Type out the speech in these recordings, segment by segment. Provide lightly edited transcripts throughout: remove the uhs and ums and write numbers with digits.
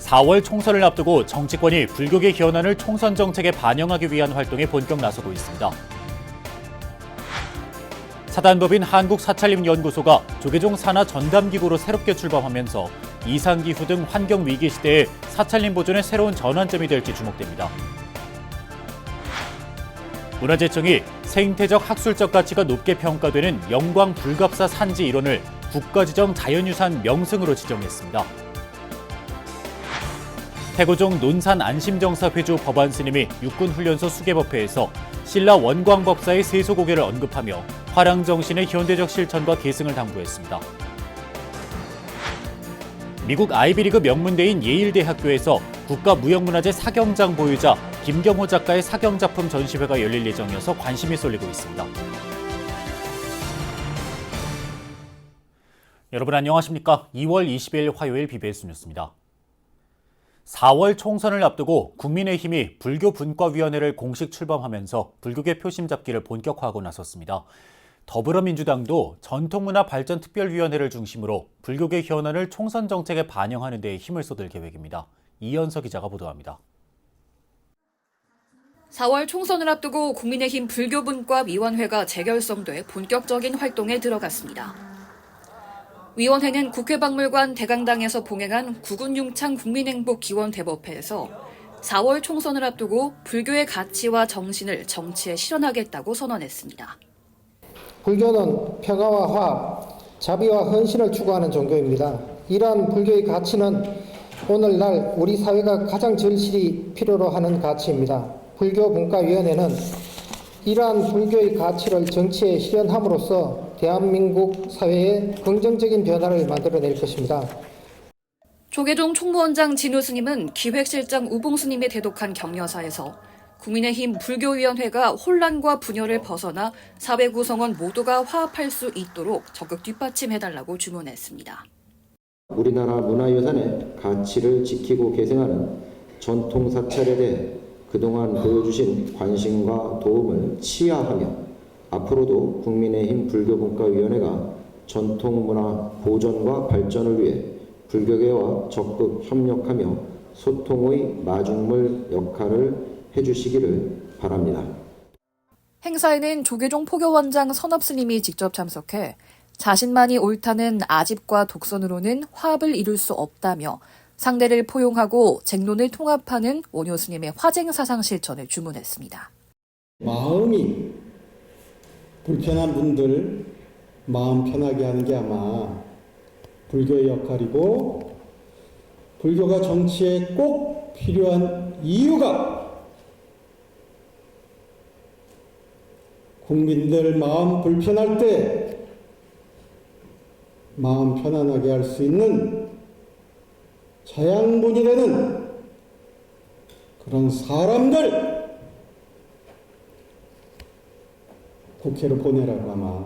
4월 총선을 앞두고 정치권이 불교계 현안을 총선 정책에 반영하기 위한 활동에 본격 나서고 있습니다. 사단법인 한국사찰림연구소가 조계종 산하 전담기구로 새롭게 출범하면서 이상기후 등 환경위기 시대에 사찰림 보존의 새로운 전환점이 될지 주목됩니다. 문화재청이 생태적 학술적 가치가 높게 평가되는 영광 불갑사 산지 일원을 국가지정 자연유산 명승으로 지정했습니다. 태고종 논산 안심정사 회주 법안 스님이 육군훈련소 수계법회에서 신라 원광법사의 세소고개를 언급하며 화랑정신의 현대적 실천과 계승을 당부했습니다. 미국 아이비리그 명문대인 예일대학교에서 국가무형문화재 사경장 보유자 김경호 작가의 사경작품 전시회가 열릴 예정이어서 관심이 쏠리고 있습니다. 여러분 안녕하십니까? 2월 20일 화요일 BBS 뉴스입니다. 4월 총선을 앞두고 국민의힘이 불교분과위원회를 공식 출범하면서 불교계 표심 잡기를 본격화하고 나섰습니다. 더불어민주당도 전통문화발전특별위원회를 중심으로 불교계 현안을 총선 정책에 반영하는 데 힘을 쏟을 계획입니다. 이현서 기자가 보도합니다. 4월 총선을 앞두고 국민의힘 불교분과위원회가 재결성돼 본격적인 활동에 들어갔습니다. 위원회는 국회박물관 대강당에서 봉행한 구군융창 국민행복기원 대법회에서 4월 총선을 앞두고 불교의 가치와 정신을 정치에 실현하겠다고 선언했습니다. 불교는 평화와 화합, 자비와 헌신을 추구하는 종교입니다. 이러한 불교의 가치는 오늘날 우리 사회가 가장 절실히 필요로 하는 가치입니다. 불교분과위원회는 이러한 불교의 가치를 정치에 실현함으로써 대한민국 사회에 긍정적인 변화를 만들어낼 것입니다. 조계종 총무원장 진우 스님은 기획실장 우봉 스님이 대독한 격려사에서 국민의힘 불교위원회가 혼란과 분열을 벗어나 사회 구성원 모두가 화합할 수 있도록 적극 뒷받침해달라고 주문했습니다. 우리나라 문화유산의 가치를 지키고 계승하는 전통사찰에 대해 그동안 보여주신 관심과 도움을 치하하며 앞으로도 국민의힘 불교분과위원회가 전통문화 보존과 발전을 위해 불교계와 적극 협력하며 소통의 마중물 역할을 해주시기를 바랍니다. 행사에는 조계종 포교원장 선업 스님이 직접 참석해 자신만이 옳다는 아집과 독선으로는 화합을 이룰 수 없다며 상대를 포용하고 쟁론을 통합하는 원효 스님의 화쟁 사상 실천을 주문했습니다. 마음이 불편한 분들 마음 편하게 하는 게 아마 불교의 역할이고, 불교가 정치에 꼭 필요한 이유가 국민들 마음 불편할 때 마음 편안하게 할 수 있는 자양분이 되는 그런 사람들 국회로 보내라고 아마.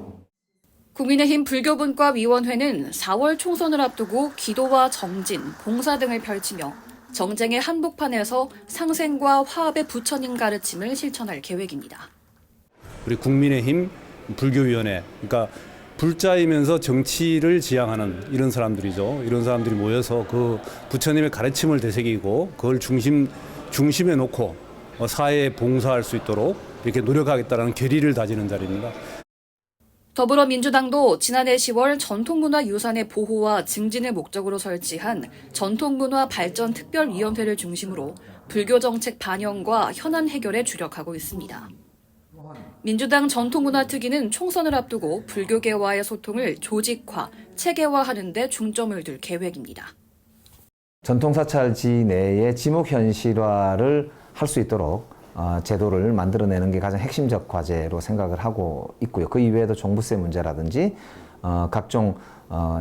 국민의힘 불교분과위원회는 4월 총선을 앞두고 기도와 정진, 봉사 등을 펼치며 정쟁의 한복판에서 상생과 화합의 부처님 가르침을 실천할 계획입니다. 우리 국민의힘 불교위원회, 그러니까 불자이면서 정치를 지향하는 이런 사람들이죠. 이런 사람들이 모여서 그 부처님의 가르침을 되새기고 그걸 중심에 놓고 사회에 봉사할 수 있도록 이렇게 노력하겠다는 결의를 다지는 자리입니다. 더불어민주당도 지난해 10월 전통문화유산의 보호와 증진을 목적으로 설치한 전통문화발전특별위원회를 중심으로 불교 정책 반영과 현안 해결에 주력하고 있습니다. 민주당 전통문화특위는 총선을 앞두고 불교계와의 소통을 조직화, 체계화하는 데 중점을 둘 계획입니다. 전통사찰지 내에 지목현실화를 할 수 있도록 제도를 만들어내는 게 가장 핵심적 과제로 생각을 하고 있고요. 그 이외에도 종부세 문제라든지 각종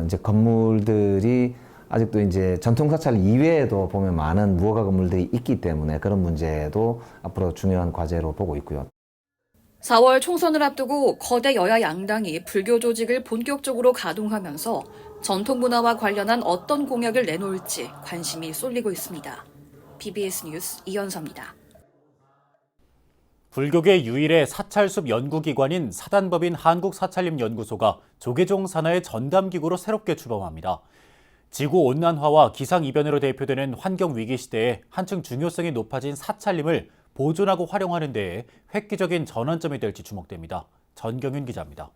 이제 건물들이 아직도 이제 전통사찰 이외에도 보면 많은 무허가 건물들이 있기 때문에 그런 문제도 앞으로 중요한 과제로 보고 있고요. 4월 총선을 앞두고 거대 여야 양당이 불교 조직을 본격적으로 가동하면서 전통문화와 관련한 어떤 공약을 내놓을지 관심이 쏠리고 있습니다. BBS 뉴스 이현서입니다. 불교계 유일의 사찰숲 연구기관인 사단법인 한국사찰림연구소가 조계종 산하의 전담기구로 새롭게 출범합니다. 지구온난화와 기상이변으로 대표되는 환경위기 시대에 한층 중요성이 높아진 사찰림을 보존하고 활용하는 데에 획기적인 전환점이 될지 주목됩니다. 전경윤 기자입니다.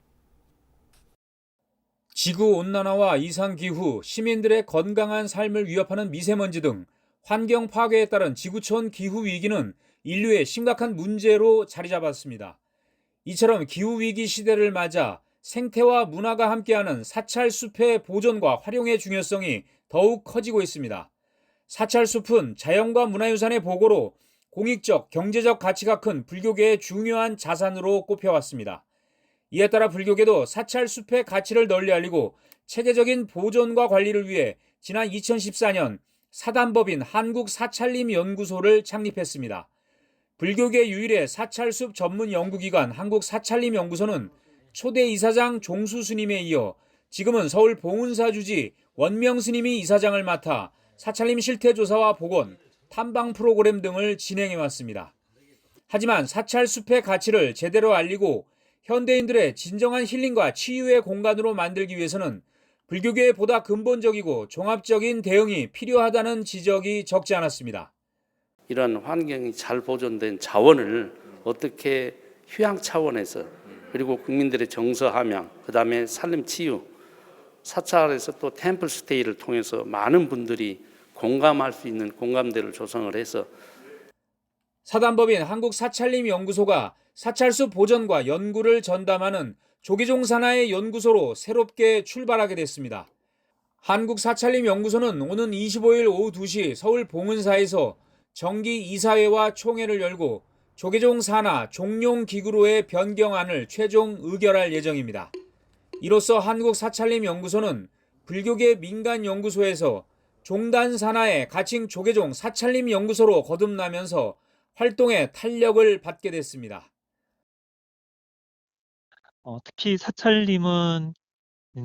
지구온난화와 이상기후, 시민들의 건강한 삶을 위협하는 미세먼지 등 환경 파괴에 따른 지구촌 기후위기는 인류의 심각한 문제로 자리 잡았습니다. 이처럼 기후위기 시대를 맞아 생태와 문화가 함께하는 사찰숲의 보존과 활용의 중요성이 더욱 커지고 있습니다. 사찰숲은 자연과 문화유산의 보고로 공익적, 경제적 가치가 큰 불교계의 중요한 자산으로 꼽혀왔습니다. 이에 따라 불교계도 사찰숲의 가치를 널리 알리고 체계적인 보존과 관리를 위해 지난 2014년 사단법인 한국사찰림연구소를 창립했습니다. 불교계 유일의 사찰숲 전문 연구기관 한국사찰림연구소는 초대 이사장 종수 스님에 이어 지금은 서울 봉은사 주지 원명 스님이 이사장을 맡아 사찰림 실태조사와 복원, 탐방 프로그램 등을 진행해 왔습니다. 하지만 사찰숲의 가치를 제대로 알리고 현대인들의 진정한 힐링과 치유의 공간으로 만들기 위해서는 불교계의 보다 근본적이고 종합적인 대응이 필요하다는 지적이 적지 않았습니다. 이런 환경이 잘 보존된 자원을 어떻게 휴양 차원에서 그리고 국민들의 정서 함양, 그다음에 살림 치유, 사찰에서 또 템플 스테이를 통해서 많은 분들이 공감할 수 있는 공감대를 조성을 해서 사단법인 한국사찰림연구소가 사찰숲 보존과 연구를 전담하는 조계종 산하의 연구소로 새롭게 출발하게 됐습니다. 한국사찰림연구소는 오는 25일 오후 2시 서울 봉은사에서 정기 이사회와 총회를 열고 조계종 산하 종룡기구로의 변경안을 최종 의결할 예정입니다. 이로써 한국사찰림연구소는 불교계 민간연구소에서 종단 산하의 가칭 조계종 사찰림연구소로 거듭나면서 활동에 탄력을 받게 됐습니다. 특히 사찰림은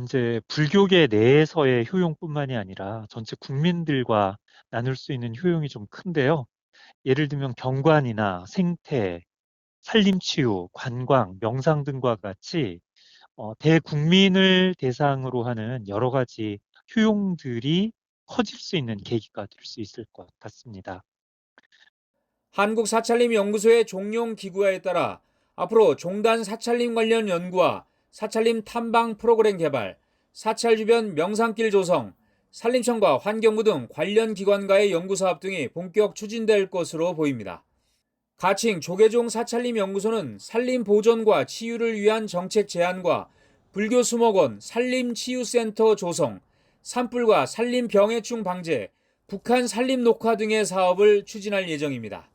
이제 불교계 내에서의 효용뿐만이 아니라 전체 국민들과 나눌 수 있는 효용이 좀 큰데요. 예를 들면 경관이나 생태, 산림치유, 관광, 명상 등과 같이 대국민을 대상으로 하는 여러 가지 효용들이 커질 수 있는 계기가 될 수 있을 것 같습니다. 한국사찰림연구소의 종룡기구화에 따라 앞으로 종단 사찰림 관련 연구와 사찰림 탐방 프로그램 개발, 사찰 주변 명상길 조성, 산림청과 환경부 등 관련 기관과의 연구사업 등이 본격 추진될 것으로 보입니다. 가칭 조계종 사찰림연구소는 산림 보존과 치유를 위한 정책 제안과 불교 수목원, 산림치유센터 조성, 산불과 산림 병해충 방제, 북한 산림 녹화 등의 사업을 추진할 예정입니다.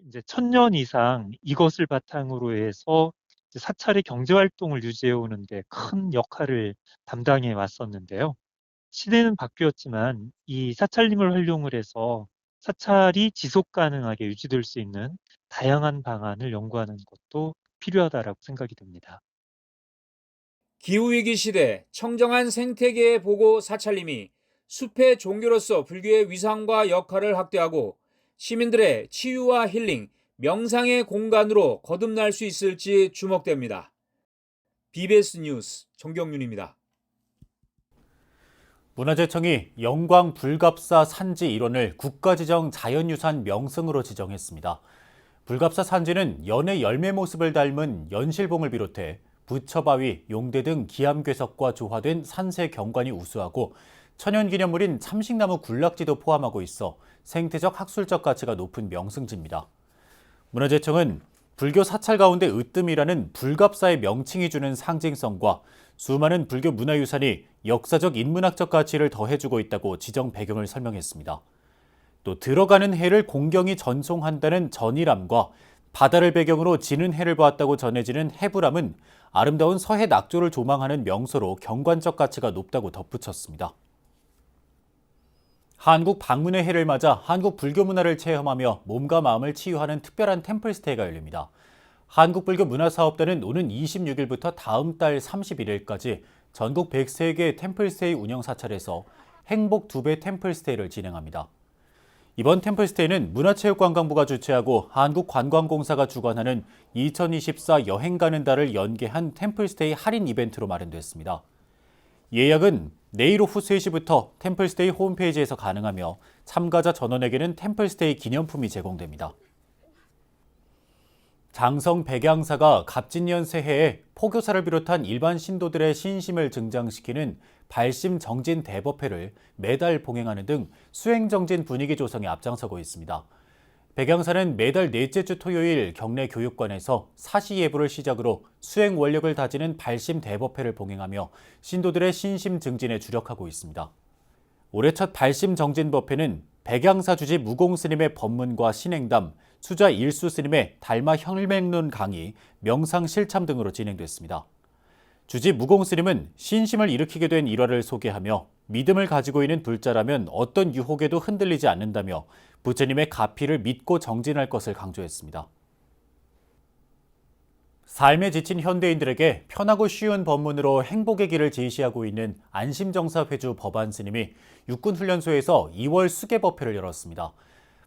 이제 1000년 이상 이것을 바탕으로 해서 사찰의 경제 활동을 유지해 오는데 큰 역할을 담당해 왔었는데요. 시대는 바뀌었지만 이 사찰림을 활용을 해서 사찰이 지속 가능하게 유지될 수 있는 다양한 방안을 연구하는 것도 필요하다라고 생각이 듭니다. 기후위기 시대 청정한 생태계의 보고 사찰림이 숲의 종교로서 불교의 위상과 역할을 확대하고 시민들의 치유와 힐링, 명상의 공간으로 거듭날 수 있을지 주목됩니다. BBS 뉴스 정경윤입니다. 문화재청이 영광 불갑사 산지 일원을 국가지정 자연유산 명승으로 지정했습니다. 불갑사 산지는 연의 열매 모습을 닮은 연실봉을 비롯해 부처바위, 용대 등 기암괴석과 조화된 산세 경관이 우수하고 천연기념물인 참식나무 군락지도 포함하고 있어 생태적 학술적 가치가 높은 명승지입니다. 문화재청은 불교 사찰 가운데 으뜸이라는 불갑사의 명칭이 주는 상징성과 수많은 불교 문화유산이 역사적 인문학적 가치를 더해주고 있다고 지정 배경을 설명했습니다. 또 들어가는 해를 공경히 전송한다는 전일암과 바다를 배경으로 지는 해를 보았다고 전해지는 해불암은 아름다운 서해 낙조를 조망하는 명소로 경관적 가치가 높다고 덧붙였습니다. 한국 방문의 해를 맞아 한국 불교 문화를 체험하며 몸과 마음을 치유하는 특별한 템플스테이가 열립니다. 한국불교문화사업단은 오는 26일부터 다음 달 31일까지 전국 103개 템플스테이 운영사찰에서 행복 2배 템플스테이를 진행합니다. 이번 템플스테이는 문화체육관광부가 주최하고 한국관광공사가 주관하는 2024 여행 가는 달을 연계한 템플스테이 할인 이벤트로 마련됐습니다. 예약은 내일 오후 3시부터 템플스테이 홈페이지에서 가능하며 참가자 전원에게는 템플스테이 기념품이 제공됩니다. 장성 백양사가 갑진년 새해에 포교사를 비롯한 일반 신도들의 신심을 증장시키는 발심정진 대법회를 매달 봉행하는 등 수행정진 분위기 조성에 앞장서고 있습니다. 백양사는 매달 넷째 주 토요일 경내 교육관에서 사시 예불을 시작으로 수행 원력을 다지는 발심 대법회를 봉행하며 신도들의 신심 증진에 주력하고 있습니다. 올해 첫 발심 정진 법회는 백양사 주지 무공 스님의 법문과 신행담, 수자 일수 스님의 달마 혈맹론 강의, 명상 실참 등으로 진행됐습니다. 주지 무공 스님은 신심을 일으키게 된 일화를 소개하며 믿음을 가지고 있는 불자라면 어떤 유혹에도 흔들리지 않는다며 부처님의 가피를 믿고 정진할 것을 강조했습니다. 삶에 지친 현대인들에게 편하고 쉬운 법문으로 행복의 길을 제시하고 있는 안심정사 회주 법안 스님이 육군훈련소에서 2월 수계법회를 열었습니다.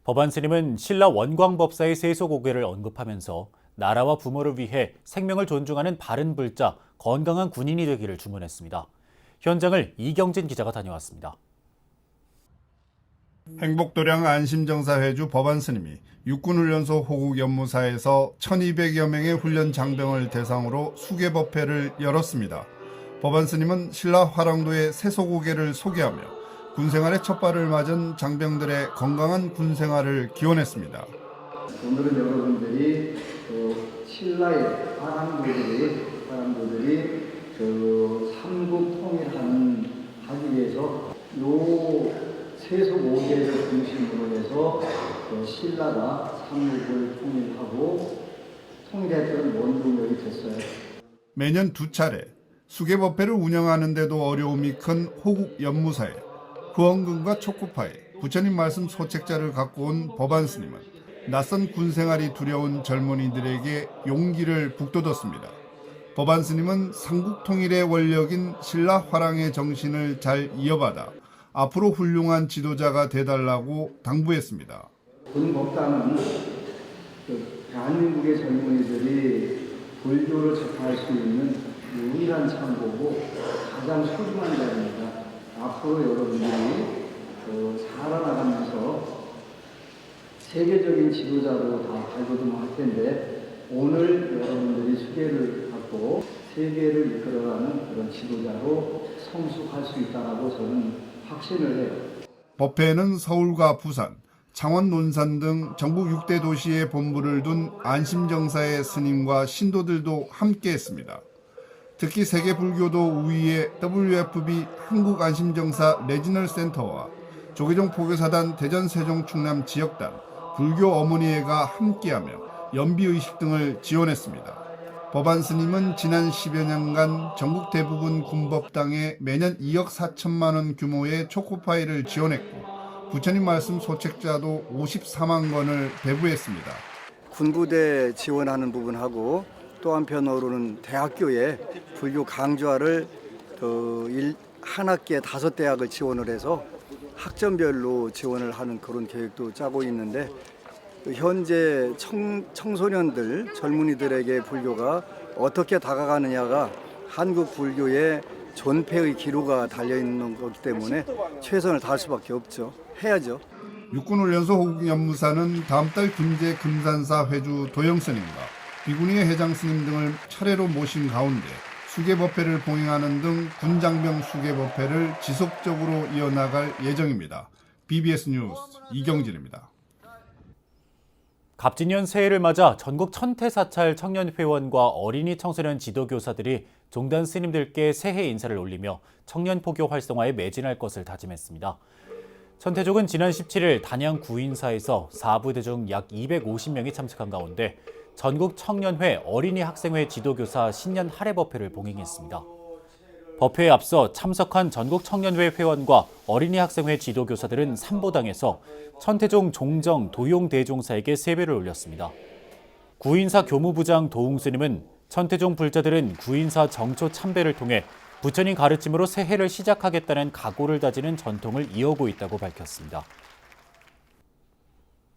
법안 스님은 신라 원광법사의 세소고개를 언급하면서 나라와 부모를 위해 생명을 존중하는 바른 불자, 건강한 군인이 되기를 주문했습니다. 현장을 이경진 기자가 다녀왔습니다. 행복도량 안심정사회주 법안 스님이 육군훈련소 호국연무사에서 1200여 명의 훈련 장병을 대상으로 수계법회를 열었습니다. 법안 스님은 신라 화랑도의 세소고개를 소개하며 군생활의 첫 발을 맞은 장병들의 건강한 군생활을 기원했습니다. 오늘은 여러분들이 신라의 화랑도들이 삼국 통일하는 하기 위해서 요 세소고개를 중심으로 해서 신라가 삼국을 통일했던 원동력이 됐어요. 매년 2차례 수계법회를 운영하는 데도 어려움이 큰 호국 연무사에 후원금과 초코파이, 부처님 말씀 소책자를 갖고 온 법안 스님은 낯선 군생활이 두려운 젊은이들에게 용기를 북돋웠습니다. 법안 스님은 삼국 통일의 원력인 신라 화랑의 정신을 잘 이어받아 앞으로 훌륭한 지도자가 되달라고 당부했습니다. 군 법당은 대한민국의 젊은이들이 불교를 접할 수 있는 유일한 창고고 가장 소중한 자리입니다. 앞으로 여러분들이 살아나가면서 세계적인 지도자로 다 발돋움할 텐데 오늘 여러분들이 수계를 갖고 세계를 이끌어가는 그런 지도자로 성숙할 수 있다고 저는 확신을 해요. 법회에는 서울과 부산, 창원, 논산 등 전국 6대 도시에 본부를 둔 안심정사의 스님과 신도들도 함께했습니다. 특히 세계불교도 우위의 WFB 한국안심정사 레지널 센터와 조계종 포교사단 대전 세종 충남 지역단, 불교 어머니회가 함께하며 연비의식 등을 지원했습니다. 법안 스님은 지난 10여 년간 전국 대부분 군법당에 매년 2억 4천만 원 규모의 초코파이를 지원했고 부처님 말씀 소책자도 54만 권을 배부했습니다. 군부대 지원하는 부분하고 또 한편으로는 대학교에 불교 강좌를 한 학기에 5대학을 지원을 해서 학점별로 지원을 하는 그런 계획도 짜고 있는데 현재 청소년들, 젊은이들에게 불교가 어떻게 다가가느냐가 한국 불교의 존폐의 기로가 달려있는 거기 때문에 최선을 다할 수밖에 없죠. 해야죠. 육군훈련소 호국연무사는 다음 달 김제 금산사 회주 도영스님과 비구니의 회장 스님 등을 차례로 모신 가운데 수계법회를 봉행하는 등 군장병 수계법회를 지속적으로 이어나갈 예정입니다. BBS 뉴스 이경진입니다. 갑진년 새해를 맞아 전국 천태사찰 청년회원과 어린이 청소년 지도교사들이 종단 스님들께 새해 인사를 올리며 청년 포교 활성화에 매진할 것을 다짐했습니다. 천태족은 지난 17일 단양 구인사에서 4부대 중 약 250명이 참석한 가운데 전국 청년회 어린이 학생회 지도교사 신년 할애법회를 봉행했습니다. 법회에 앞서 참석한 전국 청년회 회원과 어린이 학생회 지도교사들은 삼보당에서 천태종 종정 도용 대종사에게 세배를 올렸습니다. 구인사 교무부장 도웅스님은 천태종 불자들은 구인사 정초 참배를 통해 부처님 가르침으로 새해를 시작하겠다는 각오를 다지는 전통을 이어오고 있다고 밝혔습니다.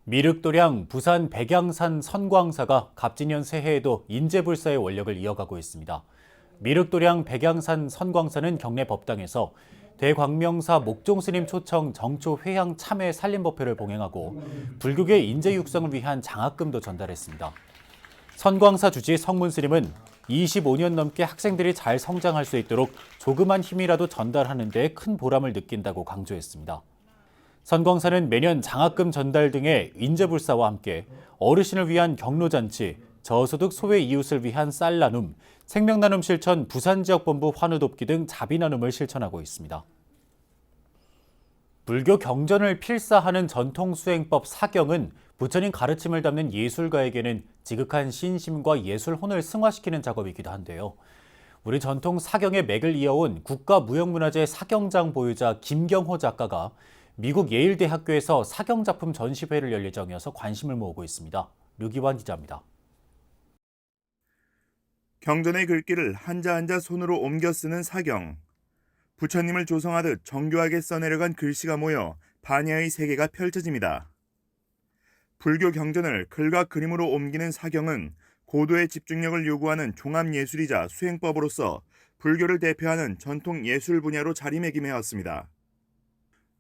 미륵도량 부산 백양산 선광사가 갑진년 새해에도 인재불사의 원력을 이어가고 있습니다. 미륵도량 백양산 선광사는 경내 법당에서 대광명사 목종스님 초청 정초 회향 참회 살림법회를 봉행하고 불교계 인재 육성을 위한 장학금도 전달했습니다. 선광사 주지 성문스님은 25년 넘게 학생들이 잘 성장할 수 있도록 조그만 힘이라도 전달하는 데 큰 보람을 느낀다고 강조했습니다. 선광사는 매년 장학금 전달 등의 인재불사와 함께 어르신을 위한 경로잔치, 저소득 소외 이웃을 위한 쌀 나눔, 생명나눔 실천 부산지역본부 환우돕기 등 자비 나눔을 실천하고 있습니다. 불교 경전을 필사하는 전통수행법 사경은 부처님 가르침을 담는 예술가에게는 지극한 신심과 예술혼을 승화시키는 작업이기도 한데요. 우리 전통 사경의 맥을 이어온 국가무형문화재 사경장 보유자 김경호 작가가 미국 예일대학교에서 사경작품 전시회를 열 예정이어서 관심을 모으고 있습니다. 류기환 기자입니다. 경전의 글귀를 한자 한자 손으로 옮겨 쓰는 사경. 부처님을 조성하듯 정교하게 써내려간 글씨가 모여 반야의 세계가 펼쳐집니다. 불교 경전을 글과 그림으로 옮기는 사경은 고도의 집중력을 요구하는 종합예술이자 수행법으로서 불교를 대표하는 전통 예술 분야로 자리매김해왔습니다.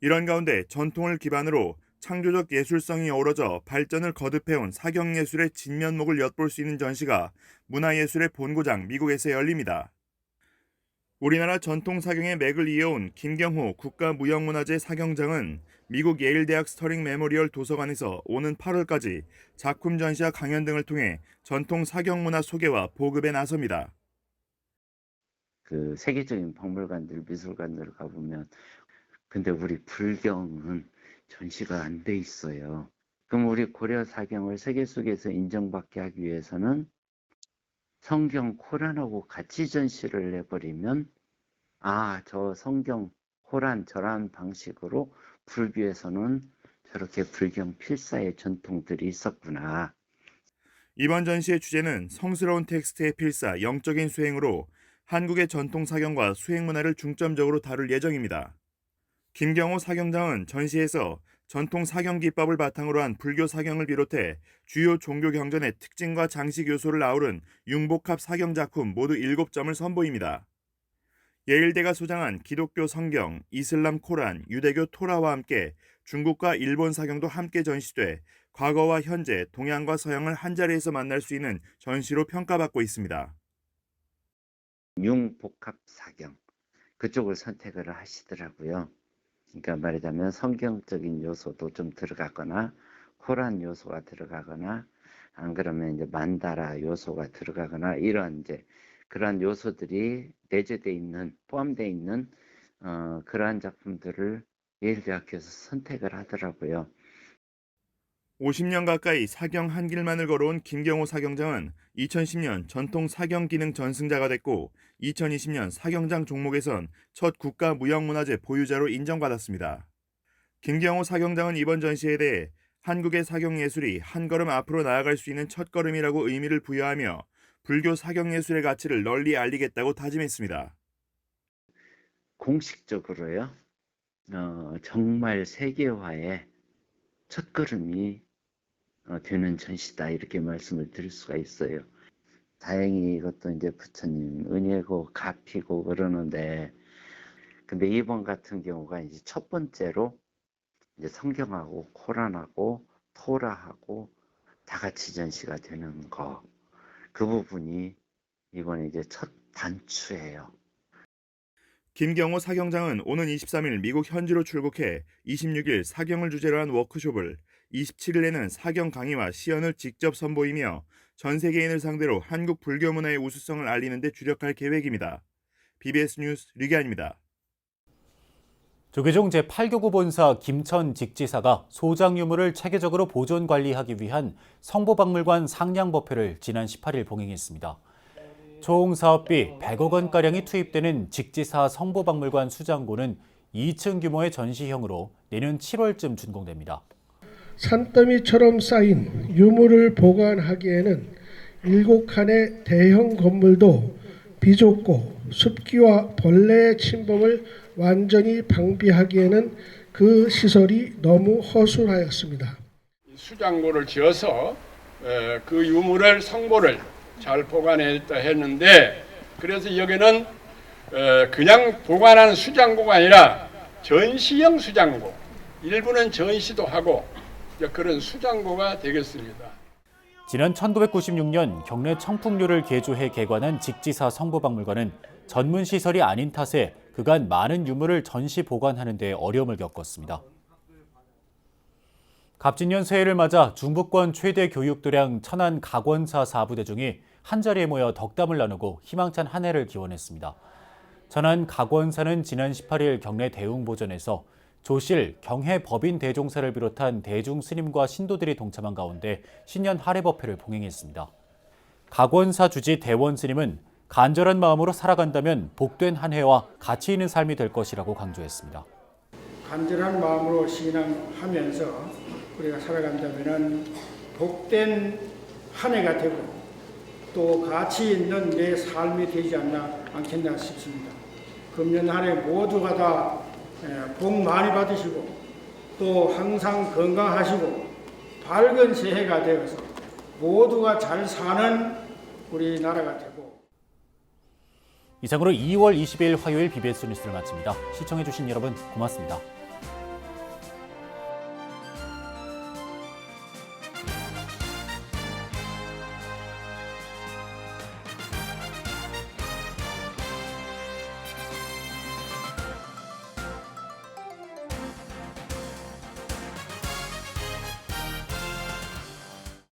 이런 가운데 전통을 기반으로 창조적 예술성이 어우러져 발전을 거듭해온 사경예술의 진면목을 엿볼 수 있는 전시가 문화예술의 본고장 미국에서 열립니다. 우리나라 전통 사경의 맥을 이어온 김경호 국가무형문화재 사경장은 미국 예일대학 스터링 메모리얼 도서관에서 오는 8월까지 작품 전시와 강연 등을 통해 전통 사경문화 소개와 보급에 나섭니다. 그 세계적인 박물관들, 미술관들 가보면 근데 우리 불경은 전시가 안 돼 있어요. 그럼 우리 고려 사경을 세계 속에서 인정받게 하기 위해서는 성경 코란하고 같이 전시를 해버리면 저 성경 코란 저런 방식으로 불교에서는 저렇게 불경 필사의 전통들이 있었구나. 이번 전시의 주제는 성스러운 텍스트의 필사, 영적인 수행으로 한국의 전통 사경과 수행 문화를 중점적으로 다룰 예정입니다. 김경호 사경장은 전시에서 전통 사경 기법을 바탕으로 한 불교 사경을 비롯해 주요 종교 경전의 특징과 장식 요소를 아우른 융복합 사경 작품 모두 7점을 선보입니다. 예일대가 소장한 기독교 성경, 이슬람 코란, 유대교 토라와 함께 중국과 일본 사경도 함께 전시돼 과거와 현재, 동양과 서양을 한자리에서 만날 수 있는 전시로 평가받고 있습니다. 융복합 사경 그쪽을 선택을 하시더라고요. 그러니까 말하자면 성경적인 요소도 좀 들어가거나 코란 요소가 들어가거나 안 그러면 이제 만다라 요소가 들어가거나 이런 이제 그러한 요소들이 내재되어 있는 포함되어 있는 그러한 작품들을 예일대학교에서 선택을 하더라고요. 50년 가까이 사경 한 길만을 걸어온 김경호 사경장은 2010년 전통 사경 기능 전승자가 됐고 2020년 사경장 종목에선 첫 국가무형문화재 보유자로 인정받았습니다. 김경호 사경장은 이번 전시에 대해 한국의 사경예술이 한 걸음 앞으로 나아갈 수 있는 첫걸음이라고 의미를 부여하며 불교 사경예술의 가치를 널리 알리겠다고 다짐했습니다. 공식적으로요. 정말 세계화의 첫걸음이 되는 전시다 이렇게 말씀을 드릴 수가 있어요. 다행히 이것도 이제 부처님 은혜고 값이고 그러는데 근데 이번 같은 경우가 이제 첫 번째로 이제 성경하고 코란하고 토라하고 다 같이 전시가 되는 거 그 부분이 이번에 이제 첫 단추예요. 김경호 사경장은 오는 23일 미국 현지로 출국해 26일 사경을 주제로 한 워크숍을 27일에는 사경 강의와 시연을 직접 선보이며 전 세계인을 상대로 한국 불교 문화의 우수성을 알리는 데 주력할 계획입니다. BBS 뉴스 류기환입니다. 조계종 제8교구 본사 김천 직지사가 소장 유물을 체계적으로 보존 관리하기 위한 성보박물관 상량법회를 지난 18일 봉행했습니다. 총 사업비 100억 원가량이 투입되는 직지사 성보박물관 수장고는 2층 규모의 전시형으로 내년 7월쯤 준공됩니다. 산더미처럼 쌓인 유물을 보관하기에는 7칸의 대형 건물도 비좁고 습기와 벌레의 침범을 완전히 방비하기에는 그 시설이 너무 허술하였습니다. 수장고를 지어서 그 유물을 성보를 잘 보관했다 했는데 그래서 여기는 그냥 보관하는 수장고가 아니라 전시형 수장고, 일부는 전시도 하고 그런 수장고가 되겠습니다. 지난 1996년 경내 청풍류를 개조해 개관한 직지사 성보박물관은 전문 시설이 아닌 탓에 그간 많은 유물을 전시 보관하는 데 어려움을 겪었습니다. 갑진년 새해를 맞아 중부권 최대 교육도량 천안 각원사 사부대중이 한자리에 모여 덕담을 나누고 희망찬 한 해를 기원했습니다. 천안 각원사는 지난 18일 경내 대웅보전에서 조실, 경해 법인 대종사를 비롯한 대중 스님과 신도들이 동참한 가운데 신년 할애법회를 봉행했습니다. 각원사 주지 대원 스님은 간절한 마음으로 살아간다면 복된 한 해와 가치 있는 삶이 될 것이라고 강조했습니다. 간절한 마음으로 신앙하면서 우리가 살아간다면 복된 한 해가 되고 또 가치 있는 내 삶이 되지 않겠나 싶습니다. 금년 한 해 모두가 다 복 많이 받으시고 또 항상 건강하시고 밝은 새해가 되어서 모두가 잘 사는 우리나라가 되고. 이상으로 2월 20일 화요일 BBS 뉴스를 마칩니다. 시청해주신 여러분 고맙습니다.